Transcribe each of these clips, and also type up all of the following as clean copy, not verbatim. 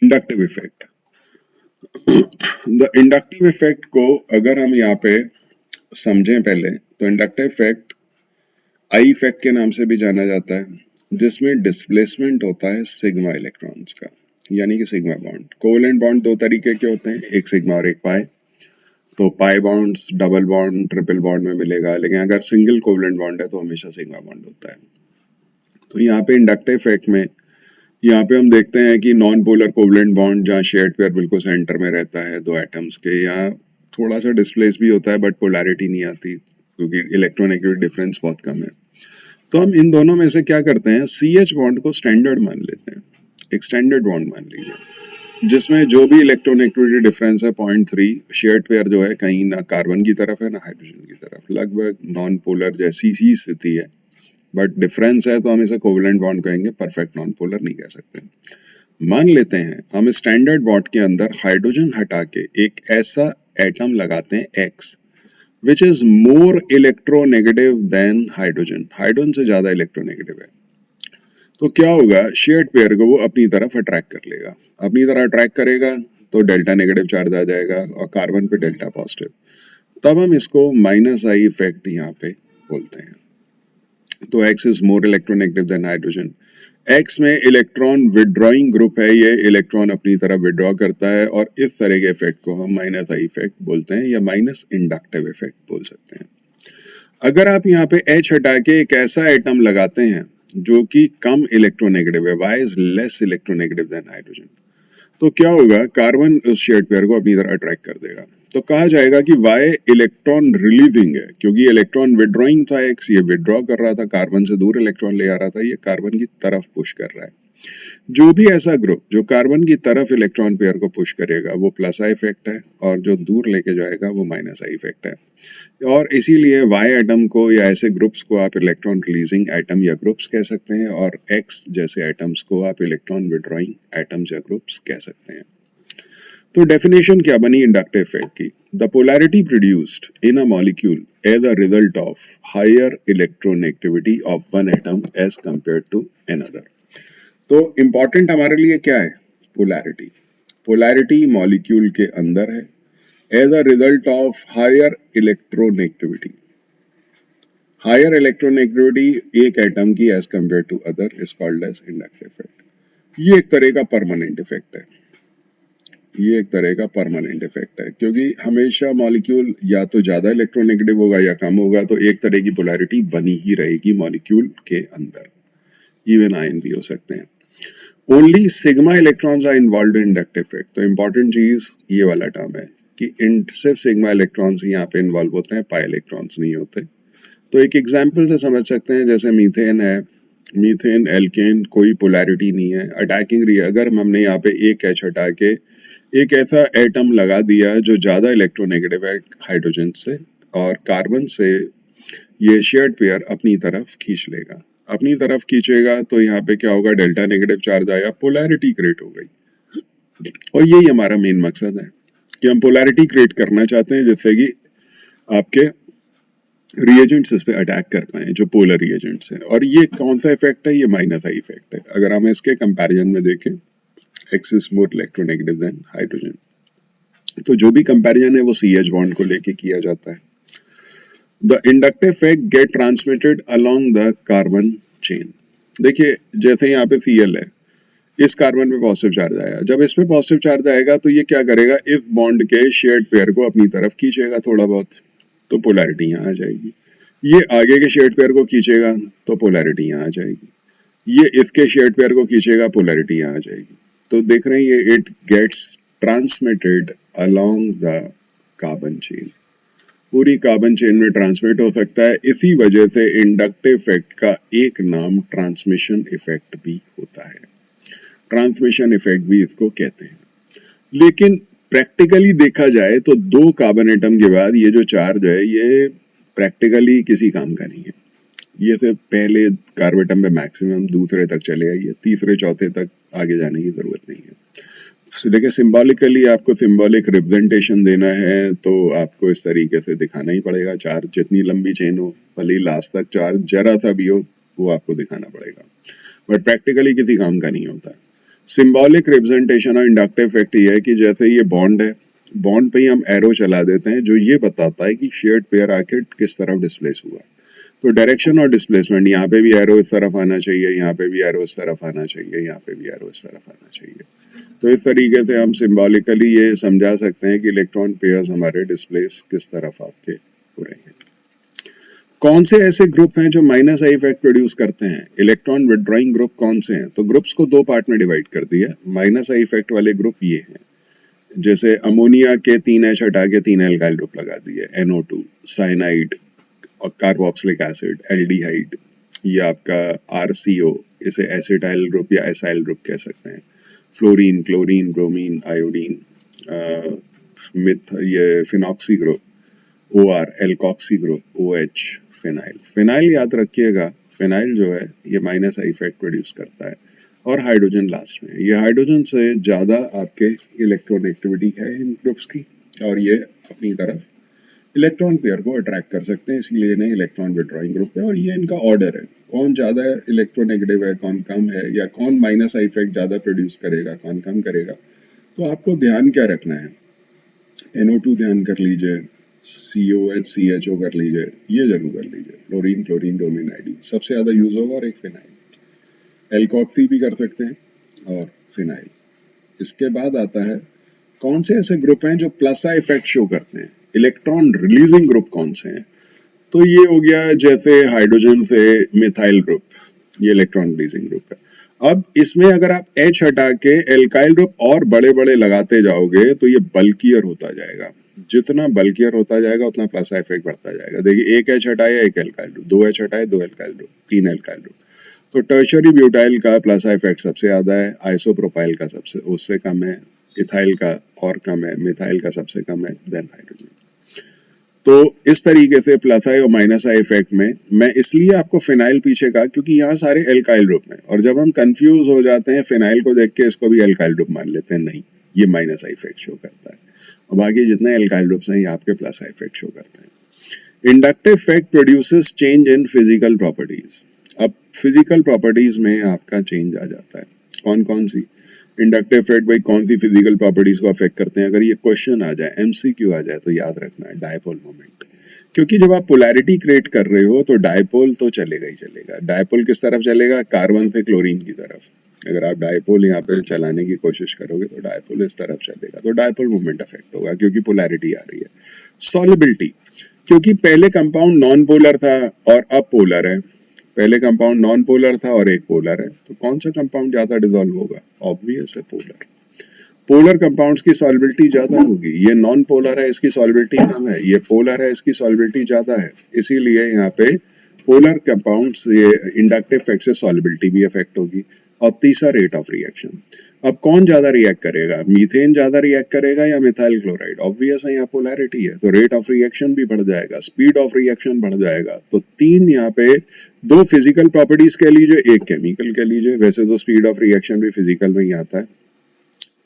Inductive effect. The inductive effect को अगर हम यहाँ पे समझें पहले, तो इंडक्टिव इफेक्ट आई इफेक्ट के नाम से भी जाना जाता है, जिसमें डिस्प्लेसमेंट होता है सिग्मा इलेक्ट्रॉन्स का, यानी कि सिग्मा बॉन्ड। कोवेलेंट बॉन्ड दो तरीके के होते हैं, एक सिग्मा और एक पाई। तो pi bonds double bond triple bond में मिलेगा, लेकिन अगर सिंगल कोवेलेंट बॉन्ड है तो हमेशा सिग्मा बॉन्ड होता है। तो यहाँ पे इंडक्टिव इफेक्ट में यहाँ पे हम देखते हैं कि नॉन पोलर कोवेलेंट बॉन्ड जहाँ शेयर्ड पेयर बिल्कुल सेंटर में रहता है दो एटम्स के, यहाँ थोड़ा सा डिस्प्लेस भी होता है बट पोलैरिटी नहीं आती क्योंकि इलेक्ट्रोनेगेटिव डिफरेंस बहुत कम है। तो हम इन दोनों में से क्या करते हैं, CH बॉन्ड को स्टैंडर्ड मान लेते हैं, एक स्टैंडर्ड बॉन्ड मान लीजिए, जिसमें जो भी इलेक्ट्रोनेगेटिविटी डिफरेंस है 0.3, शेयर्ड पेयर जो है कहीं ना कार्बन की तरफ है ना हाइड्रोजन की तरफ, लगभग नॉन पोलर जैसी ही स्थिति है, बट डिफरेंस है तो हम इसे कोवेलेंट बॉन्ड कहेंगे, परफेक्ट नॉन पोलर नहीं कह सकते। मान लेते हैं हम स्टैंडर्ड बॉन्ड के अंदर हाइड्रोजन हटा के एक ऐसा एटम लगाते हैं X which is more electronegative than hydrogen, hydrogen से ज्यादा इलेक्ट्रोनेगेटिव है। तो क्या होगा, शेयर्ड पेयर को वो अपनी तरफ अट्रैक्ट कर लेगा, अपनी तरफ अट्रैक्ट करेगा तो डेल्टा नेगेटिव चार्ज आ जाएगा और कार्बन पे डेल्टा पॉजिटिव, तब हम इसको माइनस आई इफेक्ट यहाँ पे बोलते हैं। तो X is more electronegative than hydrogen. X में इलेक्ट्रॉन विड्रॉइंग ग्रुप है, ये इलेक्ट्रॉन अपनी तरफ विड्रॉ करता है, और इस तरह के इफेक्ट को हम माइनस आई इफेक्ट बोलते हैं या माइनस इंडक्टिव इफेक्ट बोल सकते हैं। अगर आप यहाँ पे H हटा के एक ऐसा एटम लगाते हैं जो कि कम इलेक्ट्रोनेगेटिव है, Y is less electronegative than hydrogen, तो क्या होगा, कार्बन उस शेयर्ड पेयर को अपनी तरह अट्रैक्ट कर देगा। तो कहा जाएगा कि Y इलेक्ट्रॉन रिलीजिंग है, क्योंकि इलेक्ट्रॉन विड्रॉइंग था, X ये विड्रॉ कर रहा था, कार्बन से दूर इलेक्ट्रॉन ले आ रहा था, ये कार्बन की तरफ पुश कर रहा है। जो भी ऐसा ग्रुप जो कार्बन की तरफ इलेक्ट्रॉन पेयर को पुश करेगा वो प्लस आई इफेक्ट है, और जो दूर लेके जाएगा वो माइनस आई इफेक्ट है। और इसीलिए वाई एटम को या ऐसे ग्रुप्स को आप इलेक्ट्रॉन रिलीजिंग एटम या ग्रुप्स कह सकते हैं, और एक्स जैसे एटम्स को आप इलेक्ट्रॉन विड्रॉइंग एटम्स या ग्रुप्स कह सकते हैं। तो डेफिनेशन क्या बनी इंडक्टिव इफेक्ट की, the polarity produced in a molecule as a result of higher electronegativity of one atom as compare to another. तो इंपॉर्टेंट हमारे लिए क्या है, पोलैरिटी। पोलैरिटी मॉलिक्यूल के अंदर है as a result of higher electronegativity. Higher electronegativity एक atom की as compare to other is called as inductive effect. ये एक तरह का परमानेंट इफेक्ट है, ये एक तरह का परमानेंट इफेक्ट है, क्योंकि हमेशा मॉलिक्यूल या तो ज्यादा इलेक्ट्रोनेगेटिव होगा या कम होगा, तो एक तरह की पोलैरिटी बनी ही रहेगी मॉलिक्यूल के अंदर, इवन आयन भी हो सकते हैं। Only sigma electrons are involved in inductive effect. तो इंपॉर्टेंट चीज ये वाला टर्म है कि सिर्फ सिग्मा इलेक्ट्रॉन्स यहाँ पे इन्वॉल्व होते हैं, पाई इलेक्ट्रॉन्स नहीं होते। तो एक एग्जाम्पल से समझ सकते हैं, जैसे मीथेन है, मीथेन एल्केन कोई पोलैरिटी नहीं है, अटैकिंग अगर हमने यहाँ पे एक एच हटा के एक ऐसा एटम लगा दिया जो ज्यादा इलेक्ट्रोनेगेटिव है हाइड्रोजन से, और कार्बन से ये शेयर्ड पेयर अपनी तरफ खींच लेगा, अपनी तरफ खींचेगा, तो यहाँ पे क्या होगा, डेल्टा नेगेटिव चार्ज आया, पोलैरिटी क्रिएट हो गई। और यही हमारा मेन मकसद है कि हम पोलैरिटी क्रिएट करना चाहते हैं जिससे कि आपके रिएजेंट्स इस पे अटैक कर पाए, जो पोलर रिएजेंट्स हैं। और ये कौन सा इफेक्ट है, ये माइनस आई इफेक्ट है। अगर हम इसके कंपैरिजन में देखें, x is more electronegative than hydrogen, तो जो भी कंपैरिजन है वो CH बॉन्ड को लेके किया जाता है। The inductive effect get transmitted along the carbon chain. देखिए जैसे यहाँ पे Cl है, इस कार्बन पे पॉजिटिव चार्ज आया, जब इस पे पॉजिटिव चार्ज आएगा तो ये क्या करेगा, इस बॉन्ड के शेयर्ड पेयर को अपनी तरफ खींचेगा थोड़ा बहुत, तो पोलैरिटी यहाँ आ जाएगी। ये आगे के शेयर्ड पेयर को खींचेगा तो पोलैरिटी यहाँ आ जाएगी, ये इसके शेयर्ड पेयर को खींचेगा, पोलैरिटी यहाँ आ जाएगी। तो देख रहे हैं ये it gets transmitted along the carbon chain, पूरी कार्बन चेन में ट्रांसमिट हो सकता है। इसी वजह से इंडक्टिव इफेक्ट का एक नाम ट्रांसमिशन इफेक्ट भी होता है, ट्रांसमिशन इफेक्ट भी इसको कहते हैं। लेकिन प्रैक्टिकली देखा जाए तो दो कार्बन एटम के बाद ये जो चार्ज है ये प्रैक्टिकली किसी काम का नहीं है। ये सिर्फ पहले कार्बन पे मैक्सिमम, दूसरे तक चले आइए, तीसरे चौथे तक आगे जाने की जरूरत नहीं है। देखिए सिंबॉलिकली आपको सिंबॉलिक रिप्रेजेंटेशन देना है तो आपको इस तरीके से दिखाना ही पड़ेगा, चार्ज जितनी लंबी चेन हो, भले लास्ट तक चार्ज जरा सा भी हो, वो आपको दिखाना पड़ेगा, बट प्रैक्टिकली किसी काम का नहीं होता। Symbolic representation of inductive effect ये है कि जैसे ये बॉन्ड है, बॉन्ड पे ही हम एरो चला देते हैं जो ये बताता है कि शेयर्ड पेयर आके किस तरफ डिस्प्लेस हुआ। तो डायरेक्शन और डिस्प्लेसमेंट, यहाँ पे भी एरो इस तरफ आना चाहिए, यहाँ पे भी एरो इस तरफ आना चाहिए, यहाँ पे भी एरो इस तरफ आना चाहिए। तो इस तरीके से हम सिंबॉलिकली ये समझा सकते हैं कि इलेक्ट्रॉन पेयर्स हमारे डिस्प्लेस किस तरफ आपके हो रहे हैं। कौन से ऐसे ग्रुप हैं जो माइनस आई इफेक्ट प्रोड्यूस करते हैं? इलेक्ट्रॉन विड्रॉइंग ग्रुप कौन से हैं? तो ग्रुप्स को दो पार्ट में डिवाइड कर दिया। माइनस आई इफेक्ट वाले ग्रुप ये हैं, जैसे अमोनिया के 3H हटा के 3 एल्काइल ग्रुप लगा दिए, NO2, साइनाइड और कार्बोक्सिलिक एसिड, एल्डिहाइड, ये आपका RCO, इसे एसिटाइल ग्रुप या एसाइल ग्रुप कह सकते हैं, फ्लोरीन, क्लोरीन, ब्रोमीन, आयोडीन, मिथ ये phenoxy group, OR alkoxy group, OH phenyl. Phenyl याद रखिएगा, फिनाइल जो है ये माइनस आई इफेक्ट प्रोड्यूस करता है। और हाइड्रोजन लास्ट में, ये हाइड्रोजन से ज्यादा आपके इलेक्ट्रोनेगेटिविटी है इन ग्रुप्स की, और ये अपनी तरफ इलेक्ट्रॉन पेयर को अट्रैक्ट कर सकते हैं, इसलिए इन्हें इलेक्ट्रॉन विड्रॉइंग ग्रुप है। और ये इनका ऑर्डर है, कौन ज्यादा इलेक्ट्रोनेगेटिव है, कौन कम है, या कौन माइनस आई इफेक्ट ज्यादा प्रोड्यूस करेगा, कौन कम करेगा। तो आपको ध्यान क्या रखना है, NO2 ध्यान कर लीजिए, COH CHO कर लीजिए, ये जरूर कर लीजिए, क्लोरीन, क्लोरीन, ब्रोमीन, आयोडीन सबसे ज्यादा यूज होगा, और एक फिनाइल, एल्कोक्सी भी कर सकते हैं, और फिनाइल। इसके बाद आता है कौन से ऐसे ग्रुप हैं जो प्लस आई इफेक्ट शो करते हैं? इलेक्ट्रॉन रिलीजिंग ग्रुप कौन से हैं? तो ये हो गया जैसे हाइड्रोजन से मिथाइल ग्रुप, ये इलेक्ट्रॉन रिलीजिंग ग्रुप है। अब इसमें अगर आप H हटा के एल्काइल ग्रुप और बड़े बड़े लगाते जाओगे तो ये बल्कियर होता जाएगा। जितना बल्कियर होता जाएगा उतना प्लस इफेक्ट बढ़ता जाएगा। देखिए, एक H हटाए एक एल्काइल ग्रुप, 2H हटाए 2 एल्काइल ग्रुप, 3 एल्काइल ग्रुप। तो टर्शरी ब्यूटाइल का प्लस इफेक्ट सबसे ज्यादा है, आइसोप्रोपाइल का सबसे उससे कम है, इथाइल का और कम है, मिथाइल का सबसे कम है, देन हाइड्रोजन। तो इस तरीके से प्लस आई और माइनस आई इफेक्ट में मैं इसलिए आपको फिनाइल पीछे कहा क्योंकि यहाँ सारे एल्काइल ग्रुप हैं, और जब हम कंफ्यूज हो जाते हैं फिनाइल को देख के इसको भी एल्काइल ग्रुप मान लेते हैं, नहीं, ये माइनस आई इफेक्ट शो करता है, और बाकी जितने एल्काइल ग्रुप्स हैं ये आपके प्लस आई इफेक्ट शो करते हैं। Inductive effect produces change in physical properties. अब फिजिकल प्रॉपर्टीज में आपका चेंज आ जाता है, कौन कौन सी? इंडक्टिव इफेक्ट भाई कौन सी फिजिकल प्रॉपर्टीज को अफेक्ट करते हैं? अगर ये क्वेश्चन आ जाए, MCQ आ जाए, तो याद रखना है डायपोल मोमेंट। क्योंकि जब आप पोलैरिटी क्रिएट कर रहे हो तो डायपोल तो चलेगा ही चलेगा। डायपोल किस तरफ चलेगा? कार्बन से क्लोरीन की तरफ। अगर आप डायपोल यहाँ पे चलाने की कोशिश करोगे तो डायपोल इस तरफ चलेगा, तो डायपोल मोमेंट अफेक्ट होगा क्योंकि पोलैरिटी आ रही है। सॉल्युबिलिटी, क्योंकि पहले कंपाउंड नॉन पोलर था और अब पोलर है, पहले कंपाउंड नॉन पोलर था और एक पोलर है, तो कौन सा कंपाउंड ज्यादा डिसॉल्व होगा? ऑब्वियस है पोलर। पोलर कंपाउंड्स की सॉल्युबिलिटी ज्यादा होगी, ये नॉन पोलर है इसकी सॉल्युबिलिटी कम है, ये पोलर है इसकी सॉल्युबिलिटी ज्यादा है, इसीलिए यहाँ पे पोलर कंपाउंड्स ये इंडक्टिव इफेक्ट से सॉल्युबिलिटी भी अफेक्ट होगी। और तीसरा रेट ऑफ रिएक्शन। अब कौन ज्यादा रिएक्ट करेगा, मीथेन ज्यादा रिएक्ट करेगा या मिथाइल क्लोराइड? ऑब्वियस है, यहाँ पोलैरिटी है, तो रेट ऑफ रिएक्शन भी बढ़ जाएगा, स्पीड ऑफ रिएक्शन बढ़ जाएगा। तो तीन यहाँ पे, दो फिजिकल प्रॉपर्टीज कह लीजिए, एक केमिकल कह लीजिए, वैसे तो स्पीड ऑफ रिएक्शन भी फिजिकल में ही आता है।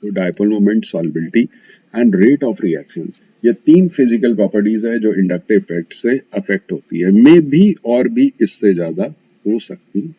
तो dipole moment, solubility and rate of reaction, ये तीन फिजिकल प्रॉपर्टीज है जो इंडक्टिव इफेक्ट से अफेक्ट होती है, मे भी और भी इससे ज्यादा हो सकती